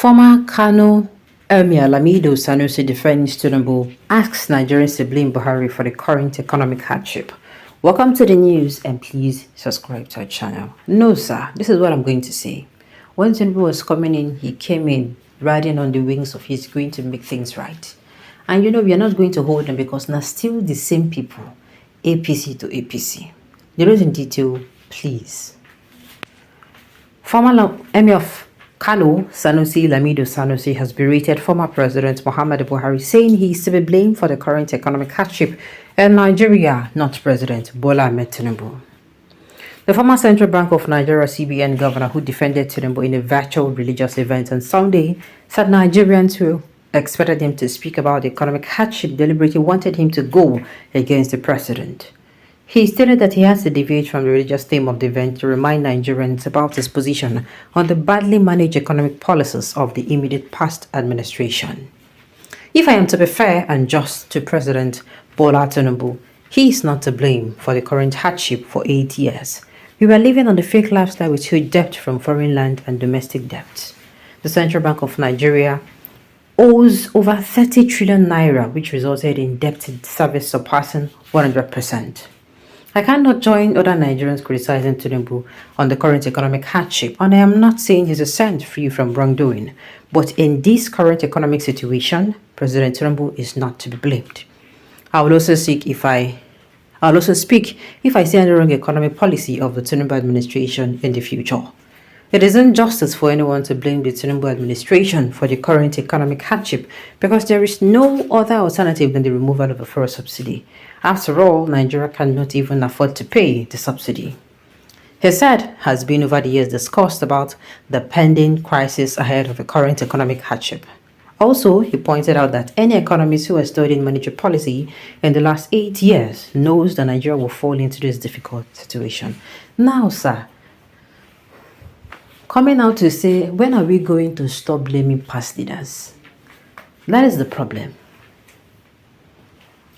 Former Kano Emir Lamido Sanusi defends Tinubu, asks Nigerians to blame Buhari for the current economic hardship. Welcome to the news and please subscribe to our channel. No sir, this is what I'm going to say. When Tinubu was coming in, he came in riding on the wings of he's going to make things right. And you know, we are not going to hold them because now still the same people, APC to APC. The rest in detail, please. Former Emir of Kano, Sanusi Lamido Sanusi, has berated former President Muhammadu Buhari, saying he is to be blamed for the current economic hardship in Nigeria, not President Bola Ahmed Tinubu. The former Central Bank of Nigeria CBN governor, who defended Tinubu in a virtual religious event on Sunday, said Nigerians who expected him to speak about the economic hardship deliberately wanted him to go against the president. He stated that he has to deviate from the religious theme of the event to remind Nigerians about his position on the badly managed economic policies of the immediate past administration. If I am to be fair and just to President Bola Tinubu, he is not to blame for the current hardship for 8 years. We were living on the fake lifestyle with huge debt from foreign land and domestic debt. The Central Bank of Nigeria owes over 30 trillion naira, which resulted in debt service surpassing 100%. I cannot join other Nigerians criticizing Tinubu on the current economic hardship, and I am not saying he's a cent free from wrongdoing. But in this current economic situation, President Tinubu is not to be blamed. I will also speak if I see any wrong economic policy of the Tinubu administration in the future. It is injustice for anyone to blame the Tinubu administration for the current economic hardship because there is no other alternative than the removal of the fuel subsidy. After all, Nigeria cannot even afford to pay the subsidy. He said has been over the years discussed about the pending crisis ahead of the current economic hardship. Also, he pointed out that any economist who has studied monetary policy in the last 8 years knows that Nigeria will fall into this difficult situation. Now, sir, coming out to say, when are we going to stop blaming past leaders? That is the problem.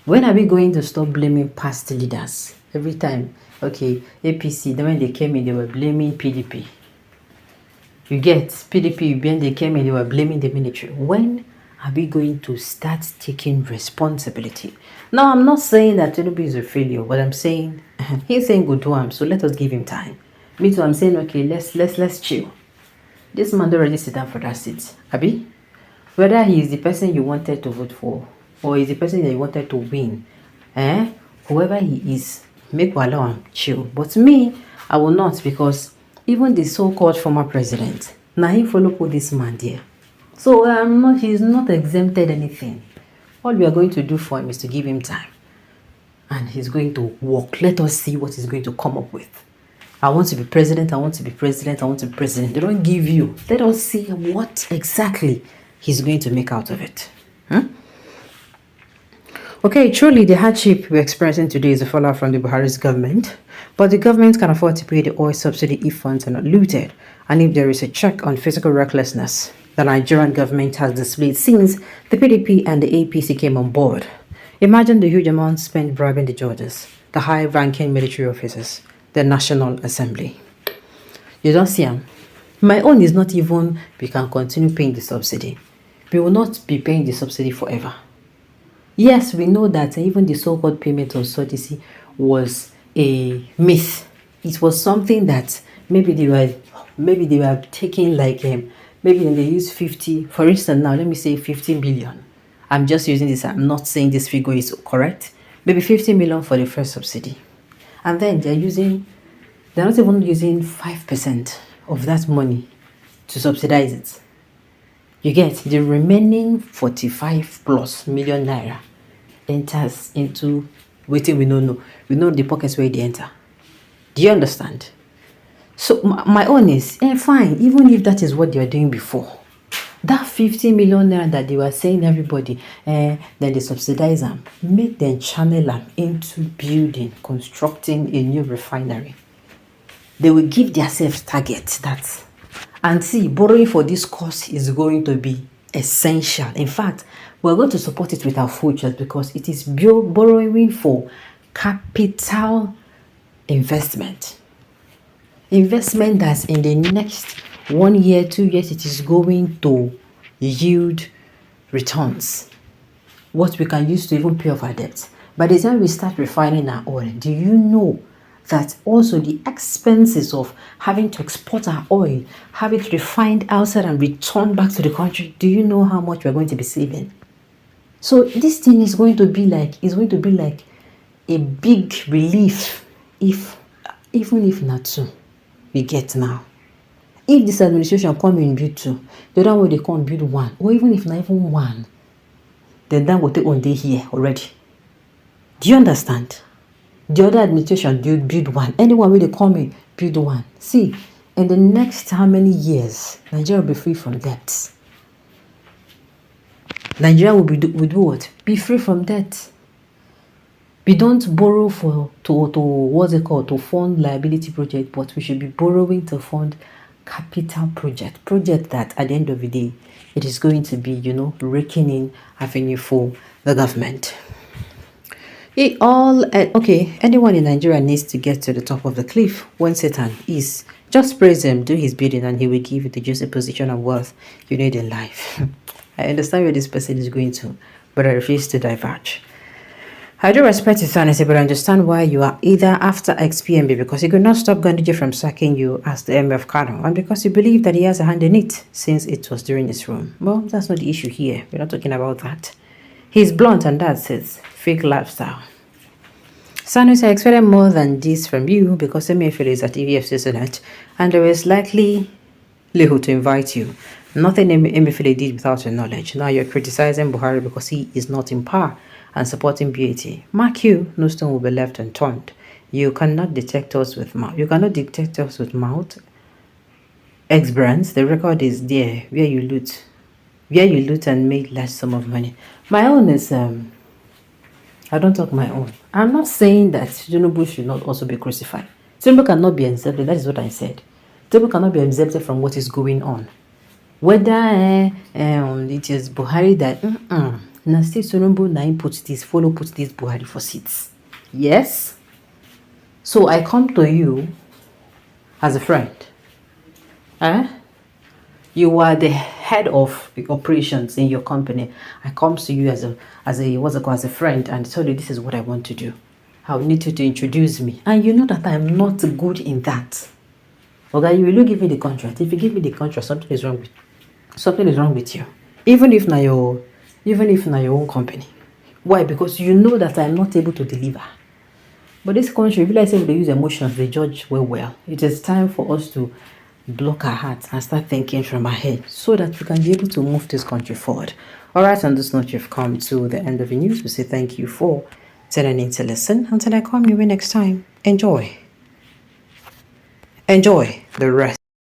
When are we going to stop blaming past leaders? Every time, okay, APC, then when they came in, they were blaming PDP. You get PDP, when they came in, they were blaming the military. When are we going to start taking responsibility? Now, I'm not saying that Tinubu is a failure. What I'm saying, he's saying good to him, so let us give him time. Me too, I'm saying, okay, let's chill. This man already sit down for that seat. Abi? Whether he is the person you wanted to vote for, or is the person that you wanted to win, whoever he is, make Wala chill. But me, I will not, because even the so-called former president, now he follow put this man there. So he's not exempted anything. All we are going to do for him is to give him time. And he's going to work. Let us see what he's going to come up with. I want to be president, I want to be president, I want to be president. They don't give you. Let us see what exactly he's going to make out of it. Okay, truly the hardship we're experiencing today is a fallout from the Buhari's government, but the government can afford to pay the oil subsidy if funds are not looted, and if there is a check on fiscal recklessness the Nigerian government has displayed since the PDP and the APC came on board. Imagine the huge amounts spent bribing the judges, the high-ranking military officers, the National Assembly. You don't see them. My own is not even we can continue paying the subsidy. We will not be paying the subsidy forever. Yes, we know that even the so-called payment of subsidy was a myth. It was something that maybe they were taking like maybe they use 50. For instance, now let me say 50 million. I'm just using this. I'm not saying this figure is correct. Maybe 50 million for the first subsidy, and then they're not even using 5% of that money to subsidize it. You get the remaining 45 plus million naira enters into waiting. We don't know. We know the pockets where they enter. Do you understand? So my own is fine. Even if that is what they were doing before, that 50 million naira that they were saying everybody, then they subsidize them, make them channel them into building, constructing a new refinery. They will give themselves targets that, and see, borrowing for this course is going to be essential. In fact, we're going to support it with our futures because it is borrowing for capital investment. Investment that's in the next 1 year, 2 years, it is going to yield returns. What we can use to even pay off our debts. By the time we start refining our oil, do you know that also the expenses of having to export our oil, have it refined outside and returned back to the country, do you know how much we're going to be saving? So this thing is going to be like a big relief even if not two we get now. If this administration come in build two, the other way they come build one, or even if not even one, then that will take one day here already. Do you understand? The other administration build one. Anyone where they come in build one. See, in the next how many years, Nigeria will be free from debts. Nigeria will do what? Be free from debt. We don't borrow to what's it called, to fund liability project, but we should be borrowing to fund capital project that at the end of the day, it is going to be, raking in avenue for the government. Anyone in Nigeria needs to get to the top of the cliff when Satan is. Just praise him, do his bidding, and he will give you the juicy position and wealth you need in life. I understand where this person is going to, but I refuse to diverge. I do respect his honesty, but I understand why you are either after XPMB because he could not stop Gandhi from sacking you as the Emir of Kano, and because you believe that he has a hand in it since it was during his rule. Well, that's not the issue here. We're not talking about that. He's blunt, and that's his fake lifestyle. Sanusi, I expected more than this from you because Emefiele is at EFC Senate, and there is likely little to invite you. Nothing Emefiele did without your knowledge. Now you're criticizing Buhari because he is not in power and supporting BAT. Mark you, no stone will be left unturned. You cannot detect us with mouth. You cannot detect us with mouth. Ex-brands, the record is there where you loot and made large sum of money. My own is I don't talk my own. I'm not saying that Tinubu should not also be crucified. Tinubu cannot be exempted. That is what I said. Tinubu cannot be exempted from what is going on. Whether it is Buhari that now still Tinubu put this Buhari for seats. Yes. So I come to you as a friend. You are the head of the operations in your company. I come to you as a friend and tell you this is what I want to do. I will need you to introduce me. And you know that I am not good in that. Okay, you will give me the contract. If you give me the contract, something is wrong with you. Even if not your own company. Why? Because you know that I am not able to deliver. But this country, if you like say they use emotions, they judge well. It is time for us to block our hearts and start thinking from our head so that we can be able to move this country forward. Alright, on this note, you've come to the end of the news. We say thank you for tuning in to listen. Until I come your way next time, enjoy the rest.